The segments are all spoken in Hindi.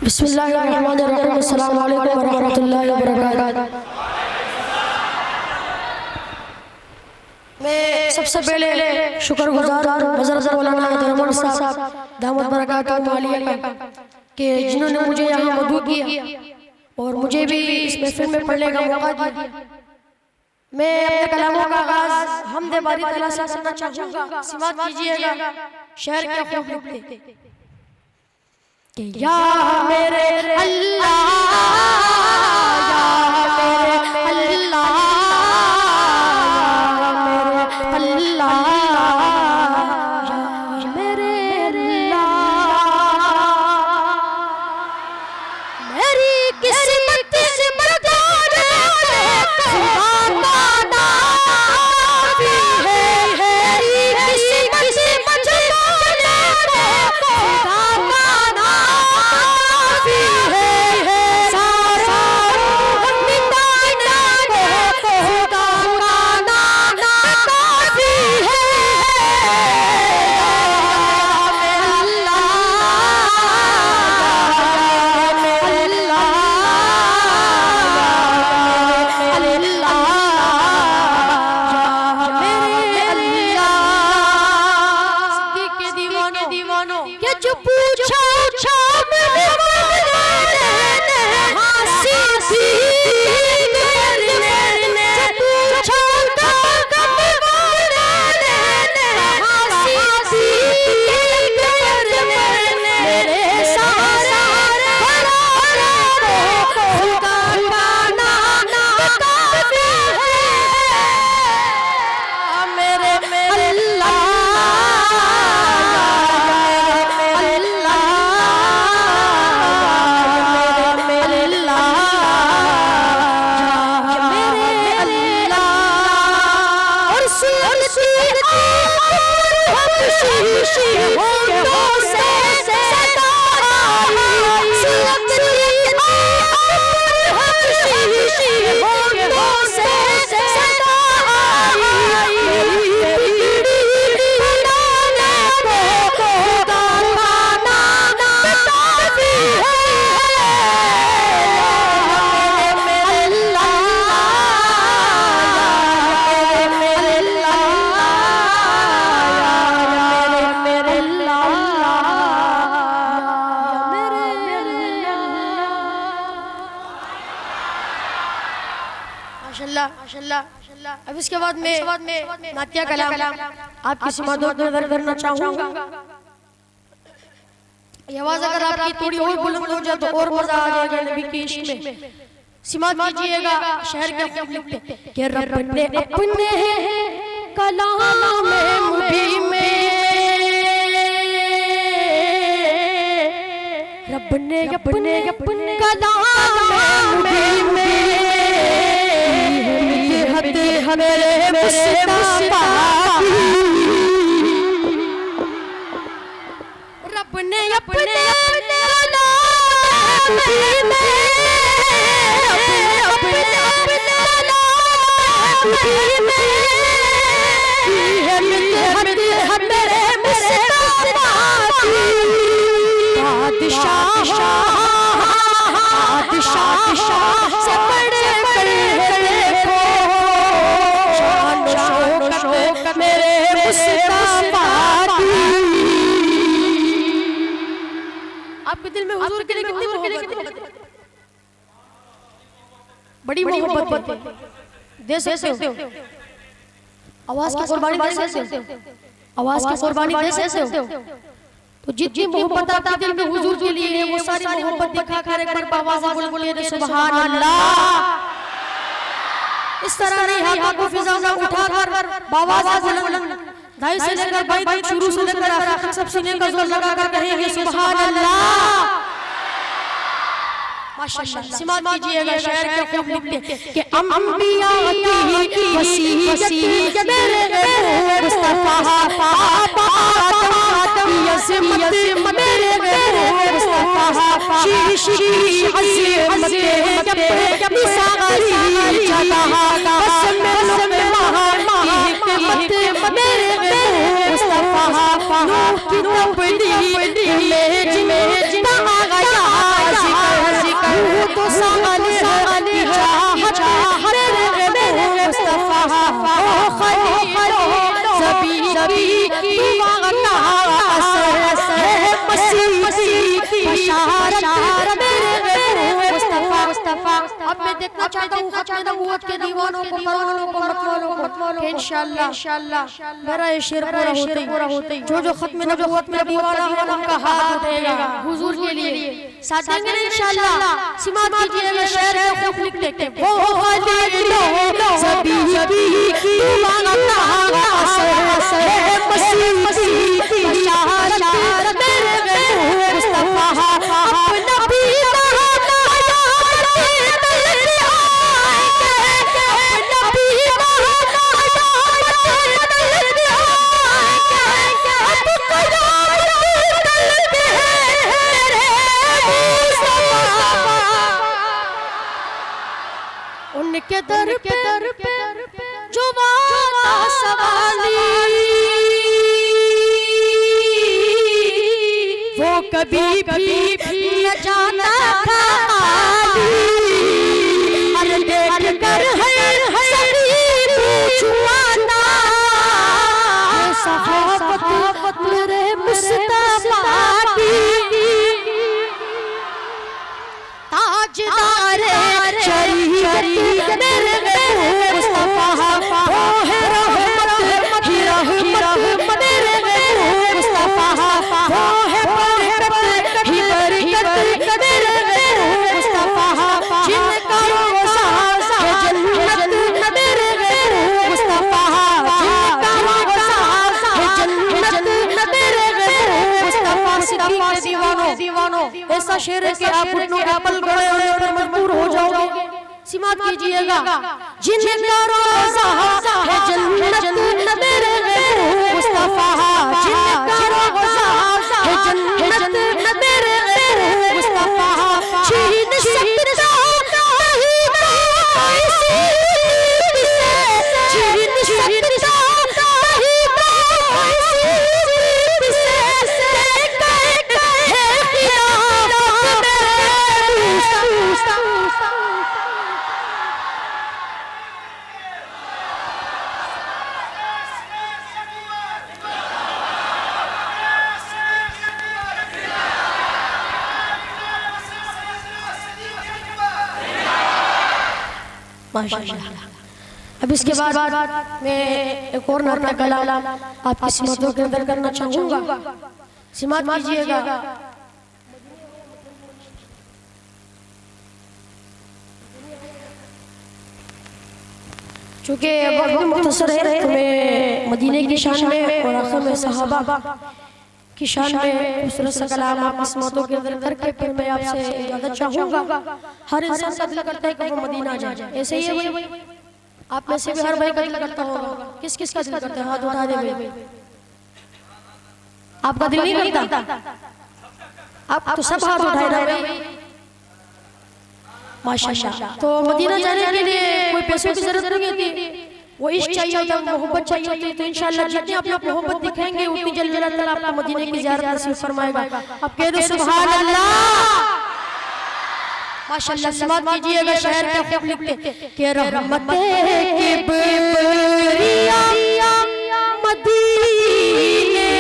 बिस्मिल्लाहिर्रहमानिर्रहीम। अस्सलामु अलैकुम वरहमतुल्लाहि वबरकातुहू। मैं सबसे पहले शुक्रगुजार हज़रत मौलाना दरमान साहब दामद बरकातुहू आलिया का कि जिन्होंने मुझे यहाँ मदऊ किया और मुझे भी इस महफिल में पढ़ने का मौका दिया। मैं अपने कलामों का आगाज़ हमदे बारी तआला से करना चाहूँगा। समाअत कीजिएगा शेर के खूब लिखते कि या मेरे अल्लाह, या मेरे अल्लाह, या मेरे अल्लाह, या मेरे अल्लाह, मेरी किस्मत से मर्दाने खुदा का नाम है, मेरी किस्मत से मर्दाने खुदा का नाम है, सारा मिटाने को खुदा का नाम काफी है। जो पूछा मैंने हंसी सी माशाल्लाह। अब इसके बाद में नातिया कलाम आपकी समाअत में नज़र करना चाहूँगा। ये आवाज़ अगर आपकी थोड़ी और बुलंद हो जाए तो और मज़ा आ जाएगा नबी की इश्क में। समाअत कीजिएगा शहर के खूब लिखते कि रब ने अपने कलाम मुबीन में, रब ने अपने कलाम मुबीन में मेरे मुस्तफा रब ने अपने कलाम में, मेरे मुस्तफा बादशाह से बड़े मेरे मुस्तफा आपके दिल में हुजूर के लिए कितनी मोहब्बत है, बड़ी मोहब्बत है। दे सकते हो आवाज की कुर्बानी, दे सकते हो आवाज की कुर्बानी, दे सकते हो। तो जितनी मोहब्बत आपके दिल में हुजूर के लिए है वो सारी मोहब्बत दिखा कर एक बार आवाज बोलिए सुभान अल्लाह। इस तरह नहीं हाथों को फिजा में उठाकर बाबा बुलंद दाई से लेकर बाई तक शुरू से लेकर आखिर तक सब सीने का जोर लगाकर कहेंगे सुभान अल्लाह। माशाअल्लाह। समाअत कीजिएगा शहर के खूब लिखते कि अंबिया की वसीयत मेरे मुस्तफा अज़मत मेरे मुस्तफा शीश की अज़मत निसारी जगह बस में महान हिकमत मेरे मुस्तफा नूह की तपदी में जिन आ गया की दुआ का असर है मसीह बशारत मेरे मुस्तफा। अब मैं देखना चाहता हूँ खत्म नबूवत के दीवानों को, परवानों को, मतवालों को इंशाअल्लाह मेरा ये शेर पूरा होते ही जो खत्म नबूवत में दीवाना है उनका हाथ उठेगा हुजूर के लिए, साथ देंगे इंशाअल्लाह। सिमात कीजिएगा शेर है खूब लिख देते वो खलीलो सभी की दुआ का असर है मसीह बशारत मेरे मुस्तफा। अपना उनके दर पे जो वादा सवाली वो कभी न जाता था हर देख कर है सभी पूछवाता सहाबत मेरे मुस्तफा की ताजदार शरीयत मेरे मुस्तफा। वो है रहमत मेरे मुस्तफा। वो है बरकत मेरे मुस्तफा। जिनका रोज़ा है जन्नत मेरे मुस्तफा। जिनका रोज़ा है जन्नत मेरे मुस्तफा। सिद्दीक़ दीवानों ऐसा शेर है कि आप घुटनों के पल गड़े होने पर मजबूर हो जाओगे। सिमात कीजिएगा जिनका रोज़ा है जन्नत मेरे मुस्तफा। जिनका रोज़ा है जन्नत मेरे मुस्तफा। छीन सकता नहीं कोई से, छीन सकता नहीं कोई से। माशाअल्लाह। अब इसके बाद मैं एक और नर का कलाम आपकी सिमतों के अंदर करना चाहूँगा। सिमात कीजिएगा। चूँकि वक्त मुख्तसर है तो मैं मदीने की शान में और आखिर में सहाबा की शान में खूबसूरत सा कलाम आपकी सिमतों के अंदर करके फिर मैं आपसे इजाज़त चाहूँगा। हर इंसान का दिल करता है कि वो मदीना जाए, ऐसे ही है भाई। आप में से भी हर भाई का दिल करता होगा। किस किस का दिल करता है? हाथ उठा दे भाई। आपका दिल नहीं करता? आप तो सब हाथ उठाए ना भाई। माशाअल्लाह। तो मदीना जाने के लिए कोई पैसों की जरूरत नहीं होती, वो इश्क चाहिए होता है, मोहब्बत चाहिए होती है। तो इंशाअल्लाह जितनी आप लोग मोहब्बत दिखाएंगे उतनी जल्दी अल्लाह आपको मदीने की ज़ियारत नसीब फरमाएगा। अब कह दो सुभान अल्लाह। माशाअल्लाह। सिमात कीजिएगा शहर पे खूब लिखते कि रहमत किबरिया मदीने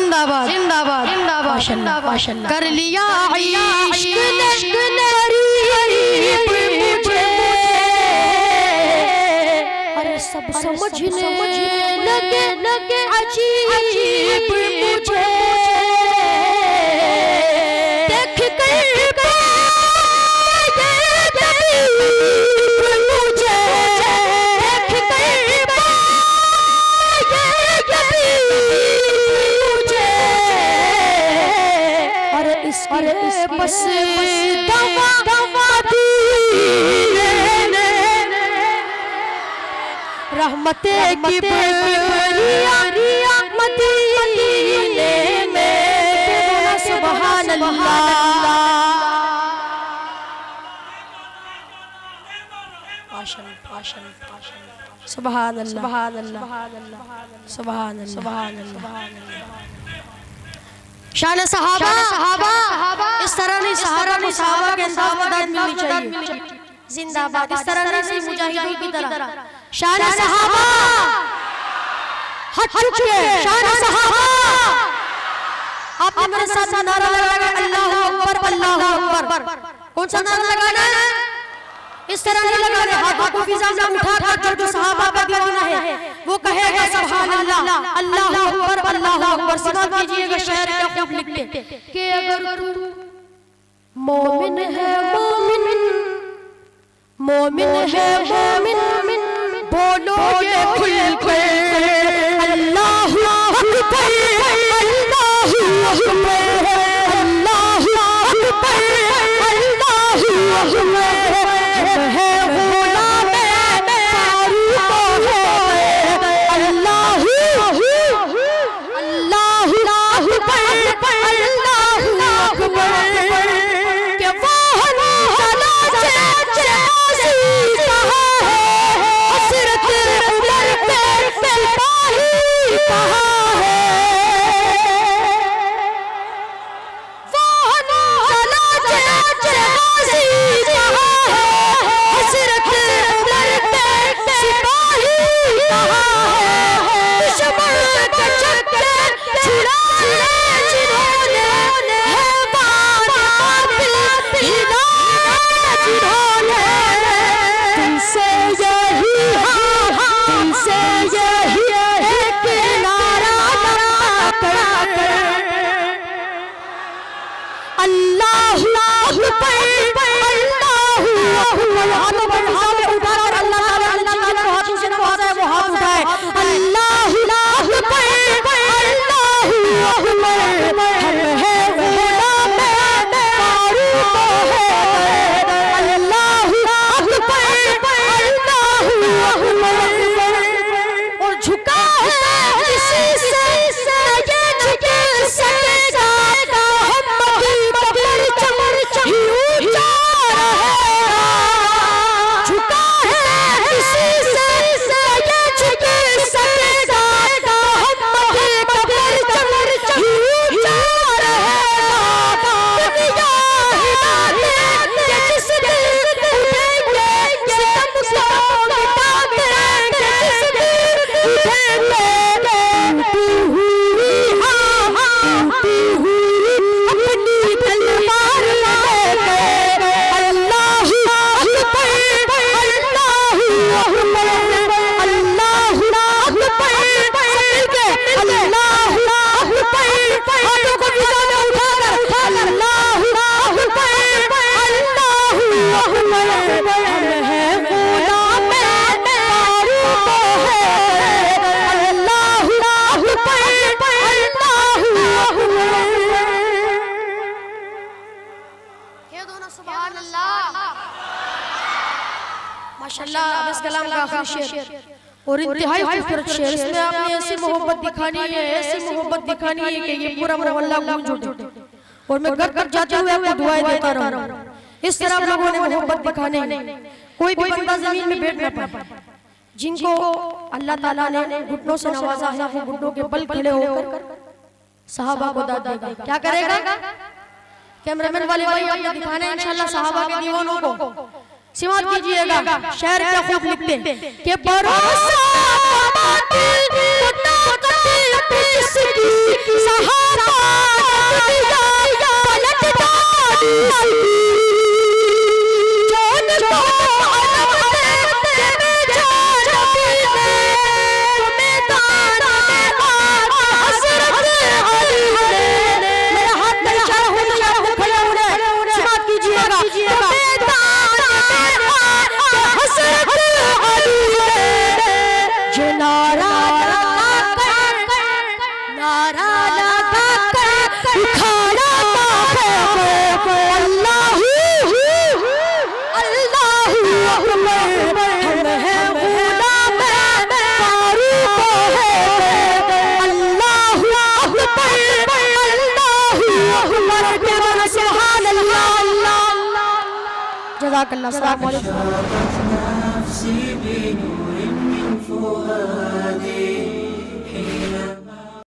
जिंदाबाद जिंदाबाद जिंदाबाद माशाल्लाह माशाल्लाह। कर लिया इश्क ने मुझे, अरे सब समझने लगे अजीब मुझे, देख कर बस दवा रहमते की बरिया मदीने में, सुभान अल्लाह सुभान अल्लाह सुभान अल्लाह सुभान अल्लाह। शान सहाबा इस तरह नहीं, सहारा नहीं, सहाबा के अंदाज में दाद मिलनी चाहिए। जिंदाबाद इस तरह नहीं, मुजाहिदों की तरह। शान सहाबा हट चुके, शान सहाबा। आपने मेरे साथ नारा लगाया अल्लाहू अकबर अल्लाहू अकबर। कौन सा नारा लगाना है? इस तरह नहीं लगाना, हाथों को फिजा में उठाकर जो सहाबा का दीवाना है वो कहेगा सुभान अल्लाह अल्लाहू अकबर अल्लाहू अकबर। समाप्त कीजिएगा शेर क्या खूब लिखते कि अगर तू मोमिन है मोमिन बोलो ये खुल कर अल्लाहू अकबर अल्लाहू अकबर अल्लाहू अकबर अल्लाहू अकबर। है गुलाम फारूक है अल्लाहू अल्लाहू अकबर अल्लाहू अकबर। के वो चला चेसी कहा है हसरत उमर पे सिपाही कहा है। वो चला चेसी कहा है हसरत उमर पे सिपाही कहा है। दुश्मन के चक्कर छुड़ाए जिन्होंने है बातिल हिदायत जिन्होंने। तुमसे यही एक नारा कर अल्लाहू अकबर अल्लाहू अकबर। हाथों पर उठाकर अल्लाह ताला ने जिनको हाथों से नवाजा है वो हाथ उठाए अल्लाहू अकबर अल्लाहू अकबर। हम है गुलाम फारूक है अल्लाहू अकबर अल्लाहू अकबर। और झुका है किसी से ये झुके सकेगा मोहम्मद मगर चमर ही ऊंचा रहेगा। झुका है किसी से ये झुके सकेगा मोहम्मद मगर चमर ही ऊंचा रहेगा। दुनिया हिदायत के जिस दिन उठेंगे सितम को मिटा देंगे जिस दिन उठेंगे। टूटी हुई अपनी तलवार लेके अल्लाहू अकबर अल्लाहू अकबर अल्लाहू अकबर। अल्लाहू अकबर हाथों को फिजा में उठाकर अल्लाहू अकबर अल्लाहू अकबर। हम है गुलाम फारूक है अल्लाहू अकबर अल्लाहू अकबर। ये दोनों सुभान अल्लाह माशाल्लाह। अब इस कलाम का आखिरी शेर और इंतहाई खूबसूरत शेर, इसमें आपने ऐसी मोहब्बत दिखानी है, ऐसी मोहब्बत दिखानी है कि ये पूरा मोहल्ला गूंज उठे। और मैं घर तक जाते हुए आपको दुआएं देता रहूं। इस तरह आप लोगों ने मोहब्बत दिखानी है। कोई भी बंदा जमीन में बैठ ना पाए। जिनको अल्लाह ताला ने घुटनों से नवाजा है वो घुटनों के बल खड़े होकर सहाबा को दाद देगा। क्या करेगा? कैमरामैन वाले भाई आपने दिखाना है इंशाल्लाह सहाबा के दीवानों को। समाप्त कीजिएगा शेर क्या खूब लिखते कि भरोसा की शहादत दिया पलटता जान को अरब ने में जान नबी ने तुम्हें दान में हजरत अली ने मेरा हाथ नहीं चढ़ा हो खड़े होने समाप्त कीजिएगा तुम्हें दान में हजरत अली ने ये नारा लगा कर उखाड़ा अल्लाहू अकबर हम हैं गुलाम फारूक है अल्लाहू अकबर के मन सुभान अल्लाह जज़ाकल्लाह अस्सलाम वालेकुम।